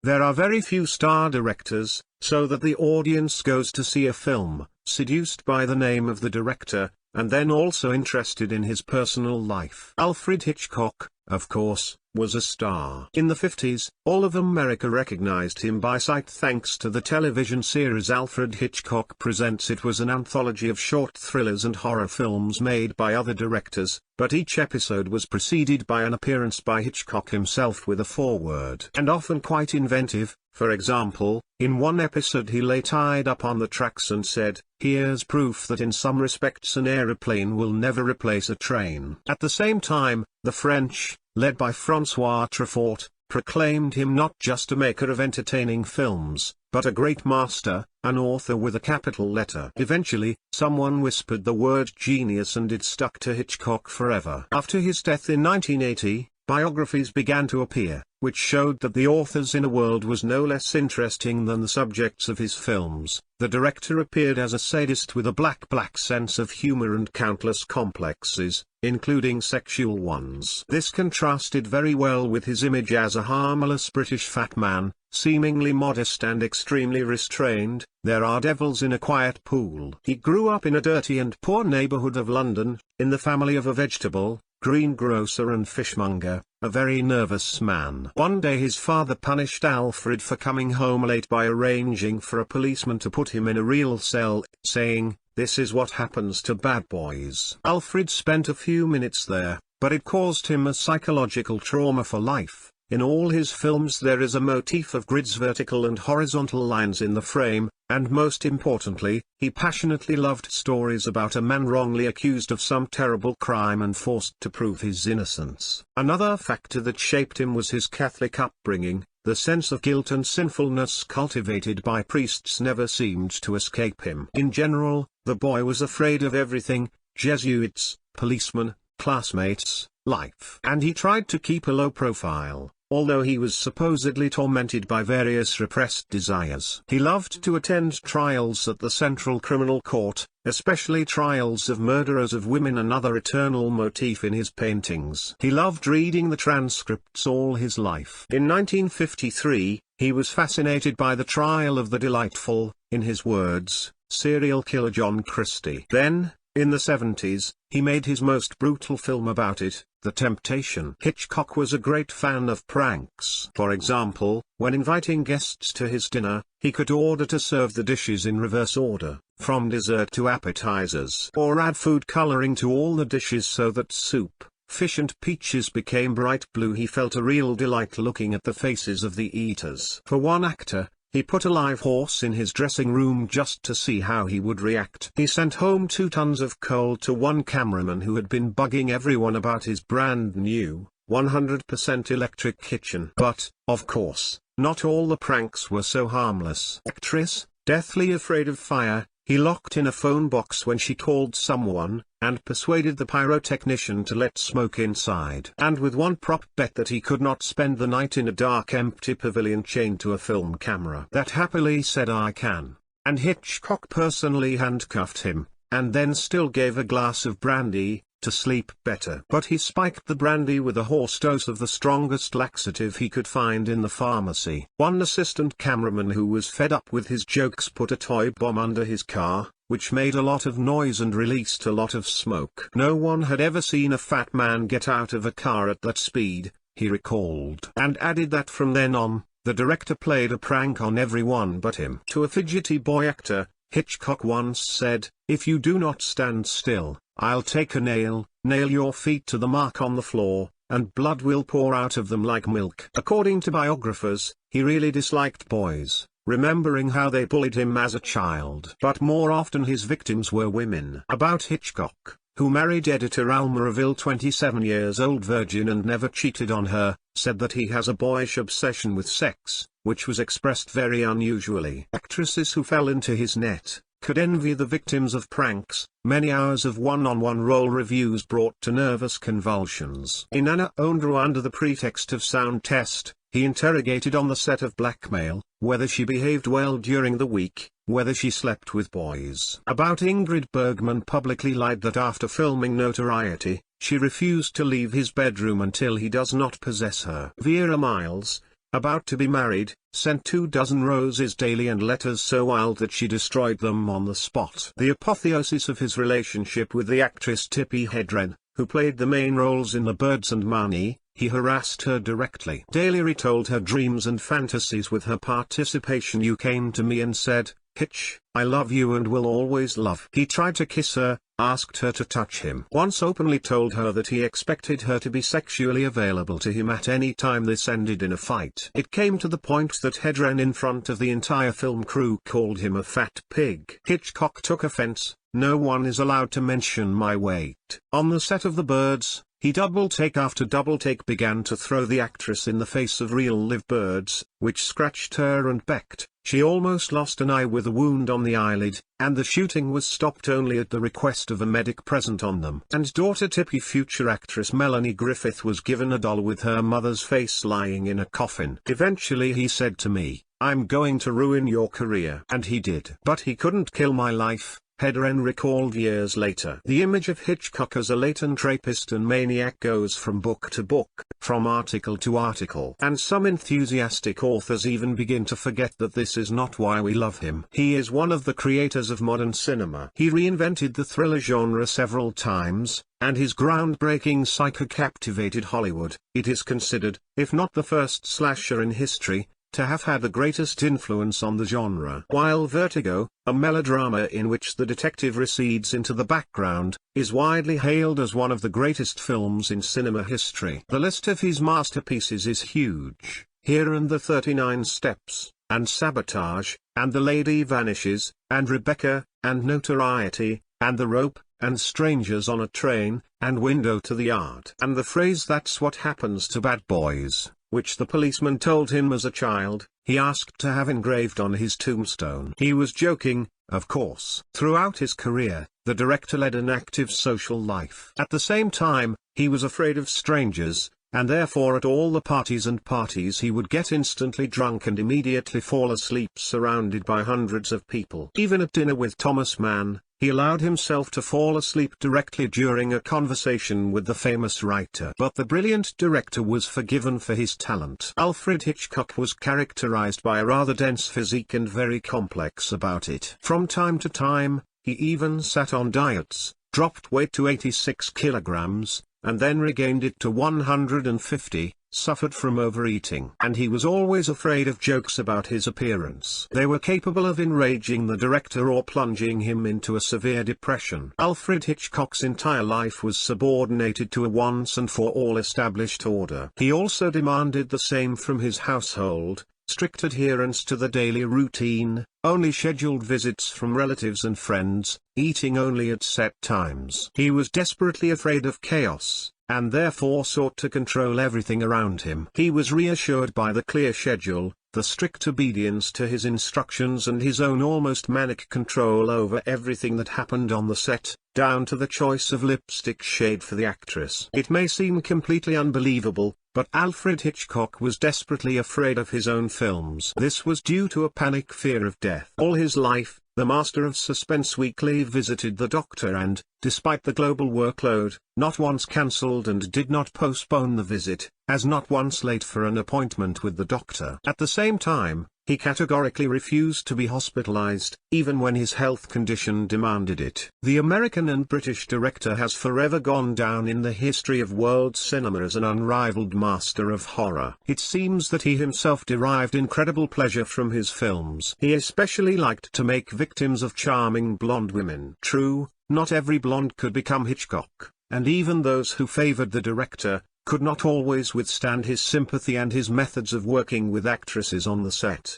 There are very few star directors, so that the audience goes to see a film, seduced by the name of the director, and then also interested in his personal life. Alfred Hitchcock, of course, was a star. In the 50s, all of America recognized him by sight thanks to the television series Alfred Hitchcock Presents. It was an anthology of short thrillers and horror films made by other directors, but each episode was preceded by an appearance by Hitchcock himself with a foreword. And often quite inventive. For example, in one episode he lay tied up on the tracks and said, "Here's proof that in some respects an aeroplane will never replace a train." At the same time, the French, led by François Truffaut, proclaimed him not just a maker of entertaining films, but a great master, an author with a capital letter. Eventually, someone whispered the word genius and it stuck to Hitchcock forever. After his death in 1980, biographies began to appear, which showed that the author's inner world was no less interesting than the subjects of his films. The director appeared as a sadist with a black sense of humor and countless complexes, including sexual ones. This contrasted very well with his image as a harmless British fat man, seemingly modest and extremely restrained. There are devils in a quiet pool. He grew up in a dirty and poor neighborhood of London, in the family of a vegetable, greengrocer and fishmonger, a very nervous man. One day his father punished Alfred for coming home late by arranging for a policeman to put him in a real cell, saying, "This is what happens to bad boys." Alfred spent a few minutes there, but it caused him a psychological trauma for life. In all his films there is a motif of grids, vertical and horizontal lines in the frame, and most importantly, he passionately loved stories about a man wrongly accused of some terrible crime and forced to prove his innocence. Another factor that shaped him was his Catholic upbringing. The sense of guilt and sinfulness cultivated by priests never seemed to escape him. In general, the boy was afraid of everything: Jesuits, policemen, classmates, life. And he tried to keep a low profile, although he was supposedly tormented by various repressed desires. He loved to attend trials at the Central Criminal Court, especially trials of murderers of women, another eternal motif in his paintings. He loved reading the transcripts all his life. In 1953, he was fascinated by the trial of the delightful, in his words, serial killer John Christie. Then, in the 70s, he made his most brutal film about it, The Temptation. Hitchcock was a great fan of pranks. For example, when inviting guests to his dinner, he could order to serve the dishes in reverse order, from dessert to appetizers, or add food coloring to all the dishes so that soup, fish and peaches became bright blue. He felt a real delight looking at the faces of the eaters. For one actor, he put a live horse in his dressing room just to see how he would react. He sent home 2 tons of coal to one cameraman who had been bugging everyone about his brand new, 100% electric kitchen. But, of course, not all the pranks were so harmless. Actress, deathly afraid of fire, he locked in a phone box when she called someone, and persuaded the pyrotechnician to let smoke inside. And with one prop bet that he could not spend the night in a dark empty pavilion chained to a film camera. That happily said "I can," and Hitchcock personally handcuffed him, and then still gave a glass of brandy, to sleep better. But he spiked the brandy with a horse dose of the strongest laxative he could find in the pharmacy. One assistant cameraman who was fed up with his jokes put a toy bomb under his car, which made a lot of noise and released a lot of smoke. No one had ever seen a fat man get out of a car at that speed, he recalled. And added that from then on, the director played a prank on everyone but him. To a fidgety boy actor, Hitchcock once said, "If you do not stand still, I'll take a nail your feet to the mark on the floor, and blood will pour out of them like milk." According to biographers, he really disliked boys, remembering how they bullied him as a child. But more often his victims were women. About Hitchcock, who married editor Alma Reville, 27 years old virgin and never cheated on her, said that he has a boyish obsession with sex, which was expressed very unusually. Actresses who fell into his net could envy the victims of pranks. Many hours of one-on-one role reviews brought to nervous convulsions. In Anna Ondra, under the pretext of sound test, he interrogated on the set of Blackmail, whether she behaved well during the week, whether she slept with boys. About Ingrid Bergman publicly lied that after filming Notoriety, she refused to leave his bedroom until he does not possess her. Vera Miles, about to be married, sent 24 roses daily and letters so wild that she destroyed them on the spot. The apotheosis of his relationship with the actress Tippi Hedren, who played the main roles in The Birds and Marnie, he harassed her directly. Daily retold her dreams and fantasies with her participation. "You came to me and said, 'Hitch, I love you and will always love.' He tried to kiss her, asked her to touch him. Once openly told her that he expected her to be sexually available to him at any time. This ended in a fight. It came to the point that Hedren in front of the entire film crew called him a fat pig. Hitchcock took offense. "No one is allowed to mention my weight." On the set of The Birds, he double take after double take began to throw the actress in the face of real live birds, which scratched her and becked. She almost lost an eye with a wound on the eyelid, and the shooting was stopped only at the request of a medic present on them. And daughter Tippi, future actress Melanie Griffith, was given a doll with her mother's face lying in a coffin. "Eventually he said to me, 'I'm going to ruin your career.' And he did. But he couldn't kill my life," Hedren recalled years later. The image of Hitchcock as a latent rapist and maniac goes from book to book, from article to article. And some enthusiastic authors even begin to forget that this is not why we love him. He is one of the creators of modern cinema. He reinvented the thriller genre several times, and his groundbreaking Psycho captivated Hollywood. It is considered, if not the first slasher in history, to have had the greatest influence on the genre. While Vertigo, a melodrama in which the detective recedes into the background, is widely hailed as one of the greatest films in cinema history. The list of his masterpieces is huge. Here and the 39 Steps, and Sabotage, and The Lady Vanishes, and Rebecca, and Notoriety, and The Rope, and Strangers on a Train, and Window to the Yard. And the phrase "That's what happens to bad boys," which the policeman told him as a child, he asked to have engraved on his tombstone. He was joking, of course. Throughout his career, the director led an active social life. At the same time, he was afraid of strangers, and therefore at all the parties he would get instantly drunk and immediately fall asleep surrounded by hundreds of people. Even at dinner with Thomas Mann, he allowed himself to fall asleep directly during a conversation with the famous writer. But the brilliant director was forgiven for his talent. Alfred Hitchcock was characterized by a rather dense physique and very complex about it. From time to time, he even sat on diets, dropped weight to 86 kilograms, and then regained it to 150, suffered from overeating. And he was always afraid of jokes about his appearance. They were capable of enraging the director or plunging him into a severe depression. Alfred Hitchcock's entire life was subordinated to a once and for all established order. He also demanded the same from his household: strict adherence to the daily routine, only scheduled visits from relatives and friends, eating only at set times. He was desperately afraid of chaos, and therefore sought to control everything around him. He was reassured by the clear schedule, the strict obedience to his instructions, and his own almost manic control over everything that happened on the set, down to the choice of lipstick shade for the actress. It may seem completely unbelievable, but Alfred Hitchcock was desperately afraid of his own films. This was due to a panic fear of death. All his life, the master of suspense weekly visited the doctor and, despite the global workload, not once cancelled and did not postpone the visit, as not once late for an appointment with the doctor. At the same time, he categorically refused to be hospitalized, even when his health condition demanded it. The American and British director has forever gone down in the history of world cinema as an unrivaled master of horror. It seems that he himself derived incredible pleasure from his films. He especially liked to make victims of charming blonde women. True, not every blonde could become Hitchcock, and even those who favored the director could not always withstand his sympathy and his methods of working with actresses on the set.